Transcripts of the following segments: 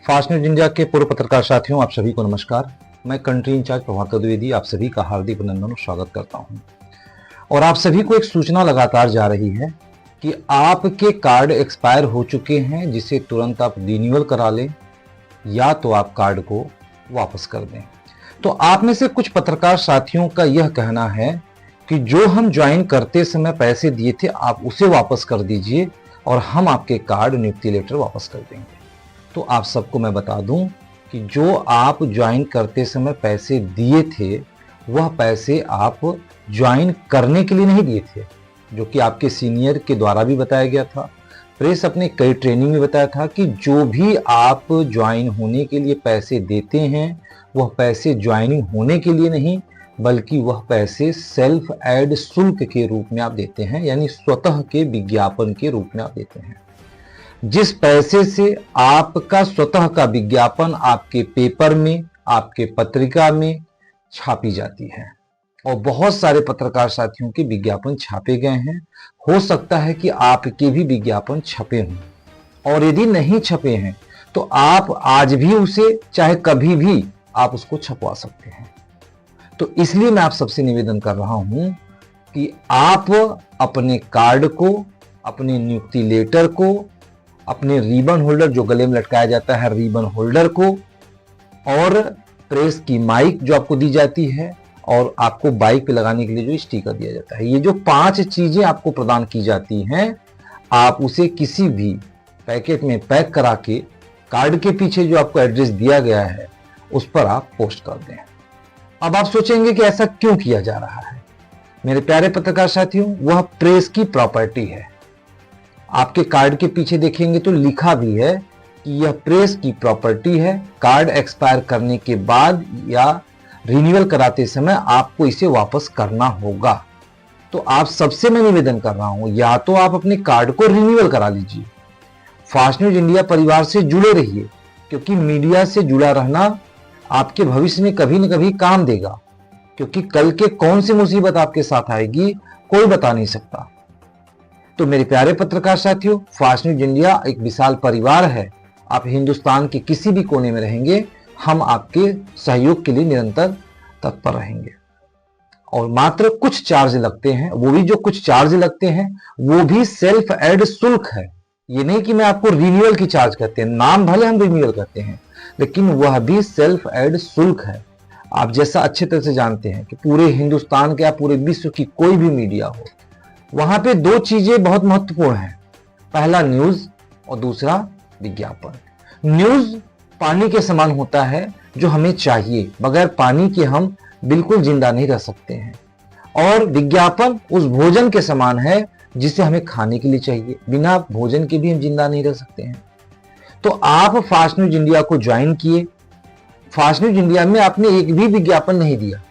Fast news India के पूर्व पत्रकार साथियों, आप सभी को नमस्कार। मैं कंट्री इंचार्ज प्रभाकर द्विवेदी आप सभी का हार्दिक अभिनंदन और स्वागत करता हूं। और आप सभी को एक सूचना लगातार जा रही है कि आपके कार्ड एक्सपायर हो चुके हैं, जिसे तुरंत आप रिन्यूअल करा लें या तो आप कार्ड को वापस कर दें। तो आप में से कुछ पत्रकार साथियों का यह कहना है कि जो हम ज्वाइन करते समय पैसे दिए थे आप उसे वापस कर दीजिए और हम आपके कार्ड नियुक्ति लेटर वापस कर देंगे। तो आप सबको मैं बता दूं कि जो आप ज्वाइन करते समय पैसे दिए थे वह पैसे आप ज्वाइन करने के लिए नहीं दिए थे, जो कि आपके सीनियर के द्वारा भी बताया गया था। प्रेस अपने कई ट्रेनिंग में बताया था कि जो भी आप ज्वाइन होने के लिए पैसे देते हैं वह पैसे ज्वाइनिंग होने के लिए नहीं, बल्कि वह पैसे सेल्फ एड शुल्क के रूप में आप देते हैं, यानी स्वतः के विज्ञापन के रूप में आप देते हैं। जिस पैसे से आपका स्वतः का विज्ञापन आपके पेपर में, आपके पत्रिका में छापी जाती है। और बहुत सारे पत्रकार साथियों के विज्ञापन छापे गए हैं। हो सकता है कि आपके भी विज्ञापन छपे हों, और यदि नहीं छपे हैं तो आप आज भी उसे, चाहे कभी भी आप उसको छपवा सकते हैं। तो इसलिए मैं आप सबसे निवेदन कर रहा हूं कि आप अपने कार्ड को, अपने नियुक्ति लेटर को, अपने रिबन होल्डर जो गले में लटकाया जाता है रिबन होल्डर को, और प्रेस की माइक जो आपको दी जाती है, और आपको बाइक पे लगाने के लिए जो स्टिकर दिया जाता है, ये जो 5 चीजें आपको प्रदान की जाती हैं, आप उसे किसी भी पैकेट में पैक करा के कार्ड के पीछे जो आपको एड्रेस दिया गया है उस पर आप पोस्ट कर दें। अब आप सोचेंगे कि ऐसा क्यों किया जा रहा है। मेरे प्यारे पत्रकार साथियों, वह प्रेस की प्रॉपर्टी है। आपके कार्ड के पीछे देखेंगे तो लिखा भी है कि यह प्रेस की प्रॉपर्टी है। कार्ड एक्सपायर करने के बाद या रिन्यूअल कराते समय आपको इसे वापस करना होगा। तो आप सबसे मैं निवेदन कर रहा हूं, या तो आप अपने कार्ड को रिन्यूअल करा लीजिए, फास्ट न्यूज इंडिया परिवार से जुड़े रहिए, क्योंकि मीडिया से जुड़ा रहना आपके भविष्य में कभी न कभी काम देगा। क्योंकि कल के कौन सी मुसीबत आपके साथ आएगी कोई बता नहीं सकता। तो मेरे प्यारे पत्रकार साथियों, फास्ट न्यूज इंडिया एक विशाल परिवार है। आप हिंदुस्तान के किसी भी कोने में रहेंगे, हम आपके सहयोग के लिए निरंतर तत्पर रहेंगे। और मात्र कुछ चार्ज लगते हैं, वो भी जो कुछ चार्ज लगते हैं वो भी सेल्फ एड शुल्क है। ये नहीं कि मैं आपको रिन्यूअल की चार्ज करते हैं, नाम भले हम रिन्यूअल करते हैं, लेकिन वह भी सेल्फ एड शुल्क है। आप जैसा अच्छे तरह से जानते हैं कि पूरे हिंदुस्तान के या पूरे विश्व की कोई भी मीडिया हो, वहां पे 2 चीजें बहुत महत्वपूर्ण हैं। पहला न्यूज और दूसरा विज्ञापन। न्यूज पानी के समान होता है जो हमें चाहिए, बगैर पानी के हम बिल्कुल जिंदा नहीं रह सकते हैं। और विज्ञापन उस भोजन के समान है जिसे हमें खाने के लिए चाहिए, बिना भोजन के भी हम जिंदा नहीं रह सकते हैं। तो आप फास्ट न्यूज इंडिया को ज्वाइन किए। फास्ट न्यूज इंडिया में आपने एक भी विज्ञापन नहीं दिया।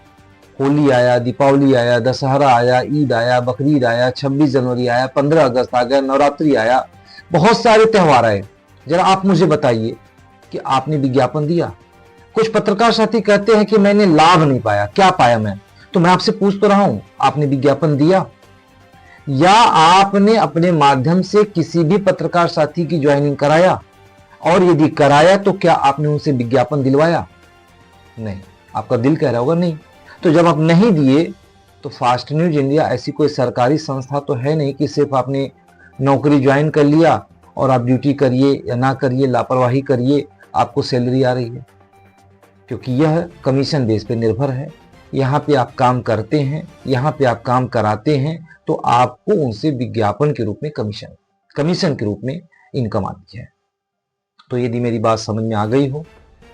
होली आया, दीपावली आया, दशहरा आया, ईद आया, बकरीद आया, 26 जनवरी आया, 15 अगस्त आ गया, नवरात्रि आया, बहुत सारे त्यौहार आए। जरा आप मुझे बताइए कि आपने विज्ञापन दिया। कुछ पत्रकार साथी कहते हैं कि मैंने लाभ नहीं पाया। क्या पाया मैं? तो मैं आपसे पूछ तो रहा हूं, आपने विज्ञापन दिया या आपने अपने माध्यम से किसी भी पत्रकार साथी की ज्वाइनिंग कराया? और यदि कराया तो क्या आपने उनसे विज्ञापन दिलवाया? नहीं। आपका दिल कह रहा होगा नहीं। तो जब आप नहीं दिए तो फास्ट न्यूज इंडिया ऐसी कोई सरकारी संस्था तो है नहीं कि सिर्फ आपने नौकरी ज्वाइन कर लिया और आप ड्यूटी करिए या ना करिए, लापरवाही करिए, आपको सैलरी आ रही है। क्योंकि यह कमीशन बेस पे निर्भर है। यहाँ पे आप काम करते हैं, यहाँ पे आप काम कराते हैं, तो आपको उनसे विज्ञापन के रूप में कमीशन के रूप में इनकम आती है। तो यदि मेरी बात समझ में आ गई हो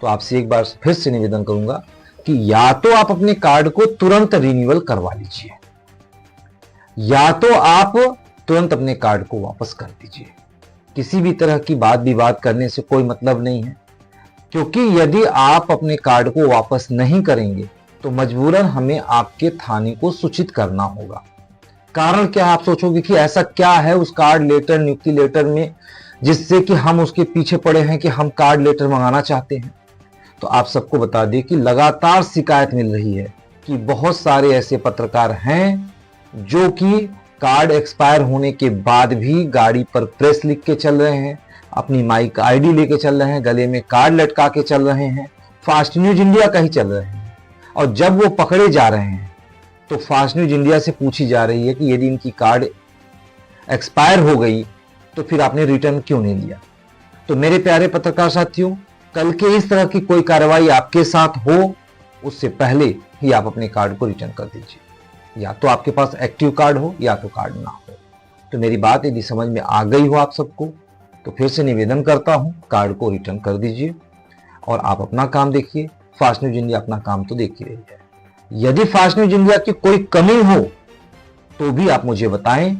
तो आपसे एक बार फिर से निवेदन करूंगा कि या तो आप अपने कार्ड को तुरंत रिन्यूअल करवा लीजिए, या तो आप तुरंत अपने कार्ड को वापस कर दीजिए। किसी भी तरह की बात विवाद करने से कोई मतलब नहीं है, क्योंकि यदि आप अपने कार्ड को वापस नहीं करेंगे तो मजबूरन हमें आपके थाने को सूचित करना होगा। कारण क्या? आप सोचोगे कि ऐसा क्या है उस कार्ड लेटर, नियुक्ति लेटर में जिससे कि हम उसके पीछे पड़े हैं कि हम कार्ड लेटर मंगाना चाहते हैं। तो आप सबको बता दें कि लगातार शिकायत मिल रही है कि बहुत सारे ऐसे पत्रकार हैं जो कि कार्ड एक्सपायर होने के बाद भी गाड़ी पर प्रेस लिख के चल रहे हैं, अपनी माइक आईडी लेके चल रहे हैं, गले में कार्ड लटका के चल रहे हैं, फास्ट न्यूज इंडिया का ही चल रहे हैं। और जब वो पकड़े जा रहे हैं तो फास्ट न्यूज इंडिया से पूछी जा रही है कि यदि इनकी कार्ड एक्सपायर हो गई तो फिर आपने रिटर्न क्यों नहीं लिया। तो मेरे प्यारे पत्रकार साथियों, कल के इस तरह की कोई कार्रवाई आपके साथ हो उससे पहले ही आप अपने कार्ड को रिटर्न कर दीजिए। या तो आपके पास एक्टिव कार्ड हो या तो कार्ड ना हो। तो मेरी बात यदि समझ में आ गई हो आप सबको तो फिर से निवेदन करता हूं, कार्ड को रिटर्न कर दीजिए और आप अपना काम देखिए। फास्ट न्यूज इंडिया अपना काम तो देख ही रही है। यदि फास्ट न्यूज इंडिया की कोई कमी हो तो भी आप मुझे बताएं,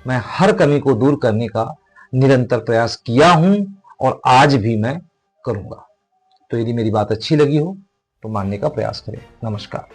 मैं हर कमी को दूर करने का निरंतर प्रयास किया हूं और आज भी मैं करूंगा। तो यदि मेरी बात अच्छी लगी हो तो मानने का प्रयास करें। नमस्कार।